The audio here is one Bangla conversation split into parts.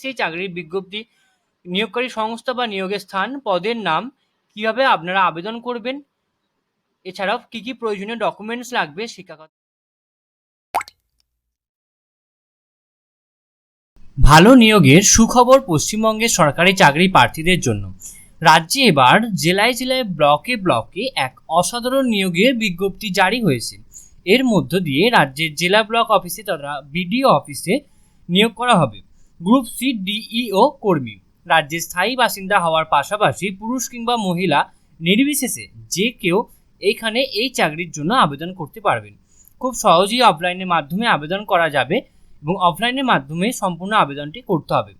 সেই চাকরির বিজ্ঞপ্তি, নিয়োগকারী সংস্থা বা নিয়োগের স্থান, পদের নাম, কিভাবে আপনারা আবেদন করবেন, এছাড়াও কি কি প্রয়োজনীয় ডকুমেন্টস লাগবে, শিক্ষাগত। ভালো নিয়োগের সুখবর পশ্চিমবঙ্গের সরকারি চাকরি প্রার্থীদের জন্য। রাজ্যে এবার জেলায় জেলায় ব্লকে ব্লকে এক অসাধারণ নিয়োগের বিজ্ঞপ্তি জারি হয়েছে। এর মধ্য দিয়ে রাজ্যের জেলা ব্লক অফিসে তথা বিডিও অফিসে নিয়োগ করা হবে গ্রুপ সি ডিইও কর্মী। রাজ্যের স্থায়ী বাসিন্দা হওয়ার পাশাপাশি পুরুষ কিংবা মহিলা নির্বিশেষে যে কেউ এখানে এই চাকরির জন্য আবেদন করতে পারবেন। খুব সহজেই অফলাইনের মাধ্যমে আবেদন করা যাবে এবং অফলাইনের মাধ্যমে সম্পূর্ণ আবেদনটি করতে হবে।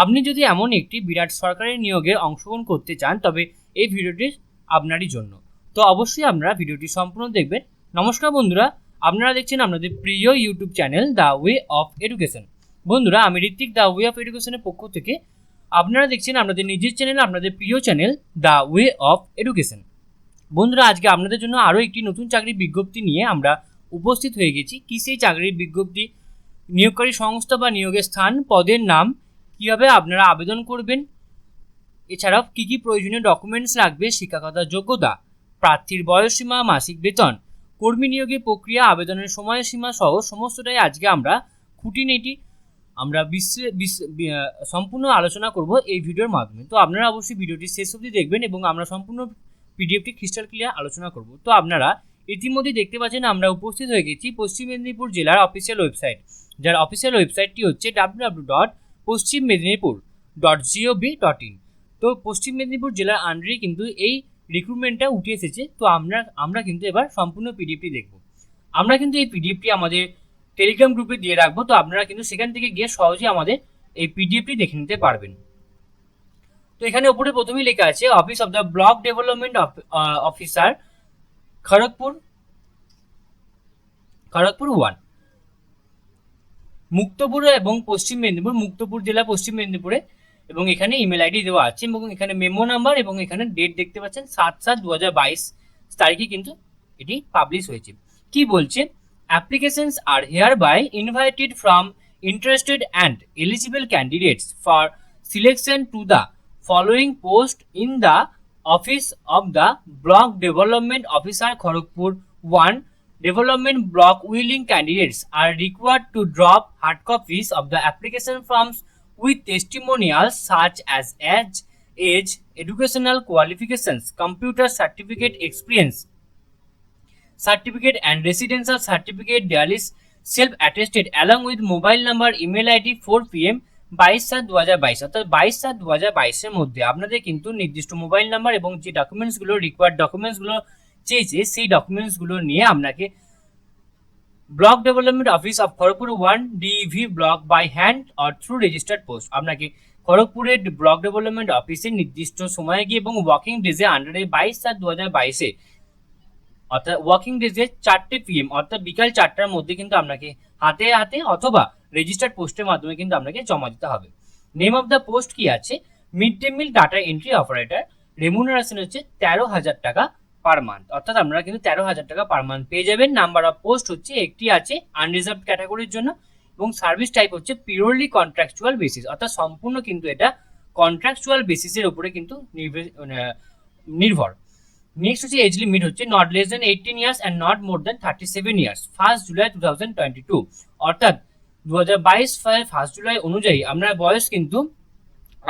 আপনি যদি এমন একটি বিরাট সরকারি নিয়োগে অংশগ্রহণ করতে চান তবে এই ভিডিওটি আপনারই জন্য। তো অবশ্যই আপনারা ভিডিওটি সম্পূর্ণ দেখবেন। নমস্কার বন্ধুরা, আপনারা দেখছেন আপনাদের প্রিয় YouTube channel the way of education. বন্ধুরা, আমি ঋত্বিক দ্য ওয়ে অফ এডুকেশনের পক্ষ থেকে। আপনারা দেখছেন আপনাদের নিজের চ্যানেল, আপনাদের প্রিয় channel the way of education. বন্ধুরা, আজকে আপনাদের জন্য আরও একটি নতুন চাকরির বিজ্ঞপ্তি নিয়ে আমরা উপস্থিত হয়ে গেছি। কি সেই চাকরির বিজ্ঞপ্তি, নিয়োগকারী সংস্থা বা নিয়োগের স্থান, পদের নাম, কিভাবে আপনারা আবেদন করবেন, এছাড়াও কি কি প্রয়োজনীয় ডকুমেন্টস লাগবে, শিক্ষাগত যোগ্যতা, প্রার্থীর বয়সসীমা, মাসিক বেতন, কর্মী নিয়োগের প্রক্রিয়া, আবেদনের সময়সীমা সহ সমস্তটাই আজকে আমরা খুঁটিনাটি আমরা সম্পূর্ণ আলোচনা করব এই ভিডিওর মাধ্যমে। তো আপনারা অবশ্যই ভিডিওটি শেষ অবধি দেখবেন এবং আমরা সম্পূর্ণ পিডিএফটি ক্রিস্টাল ক্লিয়ার আলোচনা করব। তো আপনারা ইতিমধ্যে দেখতে পাচ্ছেন আমরা উপস্থিত হয়ে গেছি পশ্চিম মেদিনীপুর জেলার অফিসিয়াল ওয়েবসাইট, যার অফিসিয়াল ওয়েবসাইটটি হচ্ছে www.paschimedinipur.gov.in। তো পশ্চিম মেদিনীপুর জেলার আন্ডারেই কিন্তু এই রিক্রুটমেন্টটা উঠে এসেছে। তো আমরা কিন্তু এবার সম্পূর্ণ পিডিএফটি দেখব। আমরা কিন্তু এই পিডিএফটি আমাদের টেলিগ্রাম গ্রুপে দিয়ে রাখবো, তো আপনারা কিন্তু সেখান থেকে গিয়ে সহজেই আমাদের এই পিডিএফটি দেখে নিতে পারবেন। তো এখানে উপরে প্রথমেই লেখা আছে office of the block development officer Kharagpur 1, মুক্তপুর এবং পশ্চিম মেদিনীপুর, মুক্তপুর জেলা পশ্চিম মেদিনীপুরে। এবং এখানে ইমেল আইডি দেওয়া আছে এবং এখানে মেমো নাম্বার এবং এখানে ডেট দেখতে পাচ্ছেন 7/7/2022 তারিখে কিন্তু এটি পাবলিশ হয়েছে। কি বলছে? Applications R hereby invited from interested and eligible candidates for selection to the following post in the office of the block development officer Kharagpur 1. Development block willing candidates are required to drop hard copies of the application forms with testimonials such as age, educational qualifications, computer certificate, experience certificate and residential certificate duly self-attested along with mobile number, email ID 4 PM 22/7/2022 অর্থাৎ 22/7/2022 এর মধ্যে আপনাদের কিন্তু নির্দিষ্ট মোবাইল নাম্বার এবং যে ডকুমেন্টসগুলো রিকোয়ার্ড ডকুমেন্টসগুলো চেয়েছে সেই ডকুমেন্টসগুলো নিয়ে আপনাকে block development office of Kharagpur 1 DEV block by hand or through registered post আপনাকে খড়গপুরের ব্লক ডেভেলপমেন্ট অফিসে নির্দিষ্ট সময়ে গিয়ে এবং ওয়ার্কিং ডেজে আন্ডারে 22/7/2022 অর্থাৎ ওয়ার্কিং ডেজে 4টে PM অর্থাৎ বিকাল 4টার মধ্যে কিন্তু আপনাকে হাতে হাতে অথবা রেজিস্টার্ড পোস্টের মাধ্যমে কিন্তু আপনাকে জমা দিতে হবে। নেম অফ দ্য পোস্ট কি আছে? Mid day meal data entry operator. Remuneration হচ্ছে 13,000 টাকা পার মান্থ, অর্থাৎ আপনারা কিন্তু 13,000 টাকা পার মান্থ পেয়ে যাবেন। নাম্বার অফ পোস্ট হচ্ছে একটি আছে আনরিজার্ভ ক্যাটাগরির জন্য এবং সার্ভিস টাইপ হচ্ছে পিওরলি কন্ট্রাকচুয়াল বেসিস, অর্থাৎ সম্পূর্ণ কিন্তু এটা কন্ট্রাকচুয়াল বেসিসের উপরে কিন্তু নির্ভর। নেক্সট হচ্ছে এজ লিমিট হচ্ছে not less than 18 years and not more than 37 years 1 July 2022, অর্থাৎ 2022 সালের 1 জুলাই অনুযায়ী আপনার বয়স কিন্তু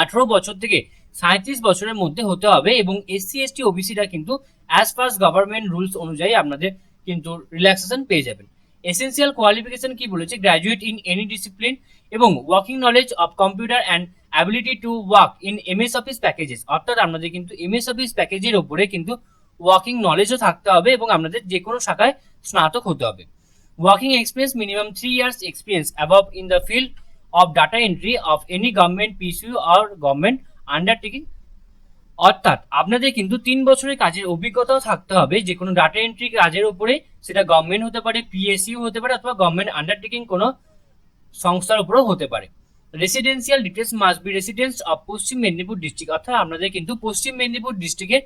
18 বছর থেকে 37 বছরের মধ্যে হতে হবে এবং SC ST OBCরা কিন্তু অ্যাজ পার গভর্নমেন্ট রুলস অনুযায়ী আপনাদের কিন্তু রিল্যাক্সেশন পেয়ে যাবেন। এসেন্সিয়াল কোয়ালিফিকেশন কি বলেছে? গ্র্যাজুয়েট ইন এনি ডিসিপ্লিন এবং working knowledge of computer and ability to work in MS office packages, অর্থাৎ আপনাদের কিন্তু MS অফিস প্যাকেজের ওপরে কিন্তু ওয়ার্কিং নলেজও থাকতে হবে এবং আপনাদের যে কোনো শাখায় স্নাতক হতে হবে। Working experience minimum 3 years experience above in the field of data entry of any government PSU or government undertaking, অর্থাৎ আপনাদের কিন্তু 3 বছরের কাজের অভিজ্ঞতাও থাকতে হবে যে কোনো ডাটা এন্ট্রি কাজের উপরে, সেটা গভর্নমেন্ট হতে পারে, PSU হতে পারে অথবা গভর্নমেন্ট আন্ডারটেকিং কোনো সংস্থার উপরেও হতে পারে। Residential details must be residence of Paschim Medinipur district, অর্থাৎ আপনাদের কিন্তু পশ্চিম মেদিনীপুর ডিস্ট্রিক্টের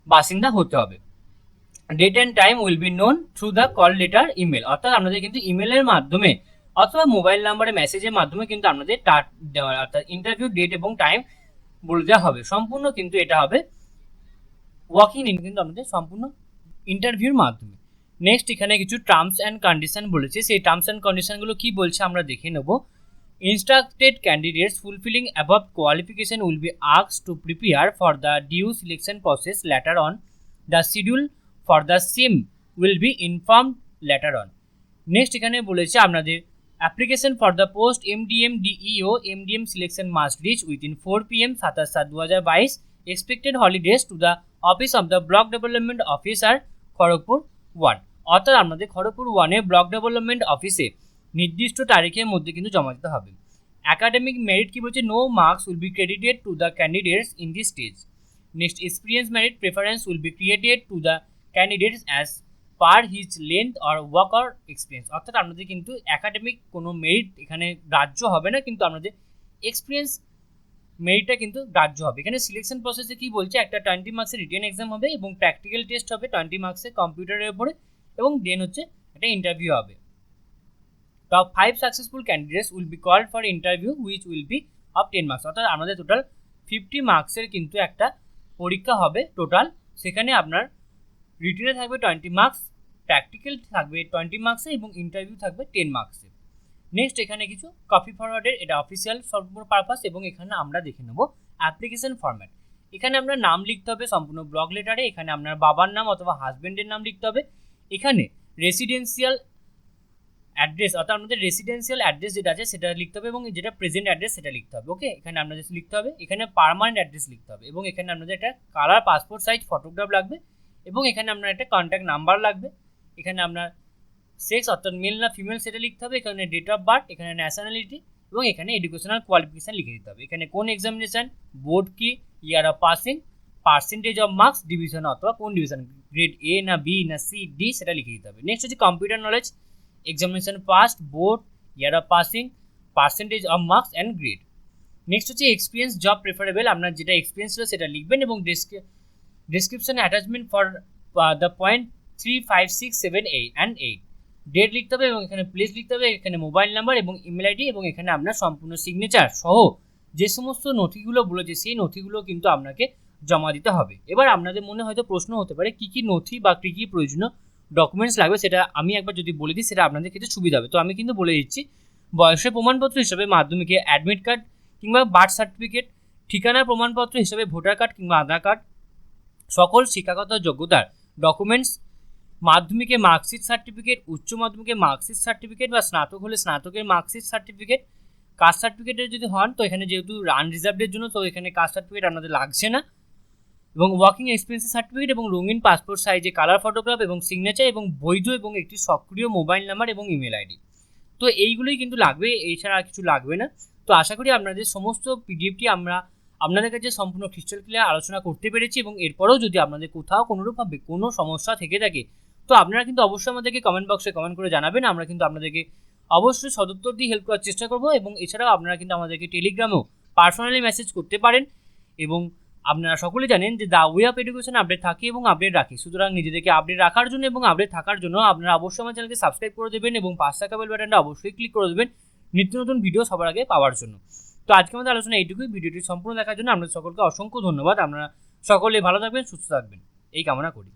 বাসিন্দা হতে হবে। Date and time will be known through the call letter email, অর্থাৎ আপনাদের কিন্তু ইমেলের মাধ্যমে অথবা মোবাইল নাম্বারে মেসেজের মাধ্যমে কিন্তু আপনাদের অর্থাৎ ইন্টারভিউ ডেট এবং টাইম বলে দেওয়া হবে। সম্পূর্ণ কিন্তু এটা হবে ওয়াকিং ইন কিন্তু আমাদের সম্পূর্ণ ইন্টারভিউর মাধ্যমে। নেক্সট এখানে কিছু টার্মস অ্যান্ড কন্ডিশন বলেছে, সেই টার্মস অ্যান্ড কন্ডিশনগুলো কি বলছে আমরা দেখে নেব। Instructed candidates fulfilling above qualification will be asked to prepare for the due selection process later on. The schedule for the same will be informed later on. Next এখানে বলেছে আপনাদের application for the post MDM DEO MDM selection must reach within 4 PM 27/7/2022. Expected holidays to the office of the block development officer Kharagpur 1, অর্থাৎ আমাদের খড়গপুর 1 এ ব্লক ডেভেলপমেন্ট অফিসে নির্দিষ্ট তারিখের মধ্যে কিন্তু জমা দিতে হবে। একাডেমিক মেরিট কি বলছে, no marks will be credited to the candidates in this stage. Next experience merit preference will be created to the candidates as per his length or work or experience. অর্থাৎ আপনাদের কিন্তু একাডেমিক কোনো মেরিট এখানে গ্রাহ্য হবে না, কিন্তু আপনাদের এক্সপিরিয়েন্স মেরিটটা কিন্তু গ্রাহ্য হবে। এখানে সিলেকশন প্রসেসে কি বলছে, একটা 20 মার্কসের রিটেন এক্সাম হবে এবং প্র্যাকটিক্যাল টেস্ট হবে 20 মার্কসের কম্পিউটারের উপরে, এবং দেন হচ্ছে একটা ইন্টারভিউ হবে। Top 5 successful candidates will be called for interview which will be of 10 marks. অর্থাৎ আমাদের টোটাল 50 মার্কসের কিন্তু একটা পরীক্ষা হবে টোটাল। সেখানে আপনার রিটেনে থাকবে 20 মার্কস, প্র্যাকটিক্যাল থাকবে 20 মার্কসে এবং ইন্টারভিউ থাকবে 10 মার্কসে। নেক্সট এখানে কিছু কপি ফরওয়ার্ডের, এটা অফিসিয়াল সম্পূর্ণ পারপাস, এবং এখানে আমরা দেখে নেব অ্যাপ্লিকেশন ফরম্যাট। এখানে আপনার নাম লিখতে হবে সম্পূর্ণ ব্লক লেটারে, এখানে আপনার বাবার নাম অথবা হাজব্যান্ডের নাম লিখতে হবে। এখানে রেসিডেন্সিয়াল অ্যাড্রেস অর্থাৎ আমাদের রেসিডেন্সিয়াল অ্যাড্রেস যেটা আছে সেটা লিখতে হবে, এবং যেটা প্রেজেন্ট অ্যাড্রেস সেটা লিখতে হবে। ওকে, এখানে আপনাদের লিখতে হবে, এখানে পার্মানেন্ট অ্যাড্রেস লিখতে হবে, এবং এখানে আপনাদের একটা কালার পাসপোর্ট সাইজ ফটোগ্রাফ লাগবে, এবং এখানে আপনার একটা কন্ট্যাক্ট নাম্বার লাগবে। এখানে আপনার সেক্স অর্থাৎ মেল না ফিমেল সেটা লিখতে হবে, এখানে ডেট অফ বার্থ, এখানে ন্যাশনালিটি, এবং এখানে এডুকেশনাল কোয়ালিফিকেশান লিখে দিতে হবে। এখানে কোন এক্সামিনেশান, বোর্ড কি, ইয়ার of passing, percentage of marks, division অথবা কোন ডিভিশন, গ্রেড এ না বি না সি ডি সেটা লিখে দিতে হবে। নেক্সট হচ্ছে computer knowledge, examination passed, board, year of passing, percentage of marks and grade. Next হচ্ছে এক্সপিরিয়েন্স জব প্রেফারেবল, আপনার যেটা এক্সপিরিয়েন্স ছিল সেটা লিখবেন, এবং description attachment for the point 3, 5, 6, 7, 8 date লিখতে হবে, এবং এখানে প্লেস লিখতে হবে, এখানে মোবাইল নাম্বার এবং ইমেল আইডি, এবং এখানে আপনার সম্পূর্ণ সিগনেচার সহ যে সমস্ত নথিগুলো বলেছে সেই নথিগুলো কিন্তু আপনাকে জমা দিতে হবে। এবার আপনাদের মনে হয়তো প্রশ্ন হতে পারে কী কী নথি বা কী কী প্রয়োজনীয় ডকুমেন্টস লাগবে, সেটা আমি একবার যদি বলে দিই সেটা আপনাদের ক্ষেত্রে সুবিধা হবে। তো আমি কিন্তু বলে দিচ্ছি, বয়সের প্রমাণপত্র হিসাবে মাধ্যমিকে অ্যাডমিট কার্ড কিংবা বার্থ সার্টিফিকেট, ঠিকানার প্রমাণপত্র হিসাবে ভোটার কার্ড কিংবা আধার কার্ড, সকল শিক্ষাগত যোগ্যতার ডকুমেন্টস, মাধ্যমিকে মার্কশিট সার্টিফিকেট, উচ্চ মাধ্যমিকে মার্কশিট সার্টিফিকেট বা স্নাতক হলে স্নাতকের মার্কশিট সার্টিফিকেট, কাস্ট সার্টিফিকেটের যদি হন তো এখানে যেহেতু আনরিজার্ভডের জন্য তো এখানে কাস্ট সার্টিফিকেট আপনাদের লাগছে না, এবং ওয়ার্কিং এক্সপিরিয়েন্স সার্টিফিকেট এবং রঙিন পাসপোর্ট সাইজে কালার ফটোগ্রাফ এবং সিগনেচার এবং বৈধ এবং একটি সক্রিয় মোবাইল নাম্বার এবং ইমেল আইডি। তো এইগুলোই কিন্তু লাগবে, এছাড়া আর কিছু লাগবে না। তো আশা করি আপনাদের সমস্ত পিডিএফটি আমরা আপনাদের কাছে সম্পূর্ণ ক্রিস্টাল ক্লিয়ার আলোচনা করতে পেরেছি, এবং এরপরেও যদি আপনাদের কোথাও কোনোরূপভাবে কোনো সমস্যা থেকে থাকে তো আপনারা কিন্তু অবশ্যই আমাদেরকে কমেন্ট বক্সে কমেন্ট করে জানাবেন, আমরা কিন্তু আপনাদেরকে অবশ্যই সদুত্তর দিয়ে হেল্প করার চেষ্টা করব। এবং এছাড়াও আপনারা কিন্তু আমাদেরকে টেলিগ্রামেও পার্সোনালি মেসেজ করতে পারেন, এবং আপনারা সকলেই জানেন যে the way of education update থাকে এবং আপডেট রাখি। সুতরাং নিজেদেরকে আপডেট রাখার জন্য এবং আপডেট থাকার জন্য আপনারা অবশ্যই আমার চ্যানেলকে সাবস্ক্রাইব করে দেবেন, এবং পাশে থাকা বেল বাটনটা অবশ্যই ক্লিক করে দেবেন নিত্য নতুন ভিডিও সবার আগে পাওয়ার জন্য। তো আজকে আমাদের আলোচনা এইটুকুই, ভিডিওটি সম্পূর্ণ দেখার জন্য আপনাদের সকলকে অসংখ্য ধন্যবাদ। আপনারা সকলে ভালো থাকবেন, সুস্থ থাকবেন এই কামনা করি।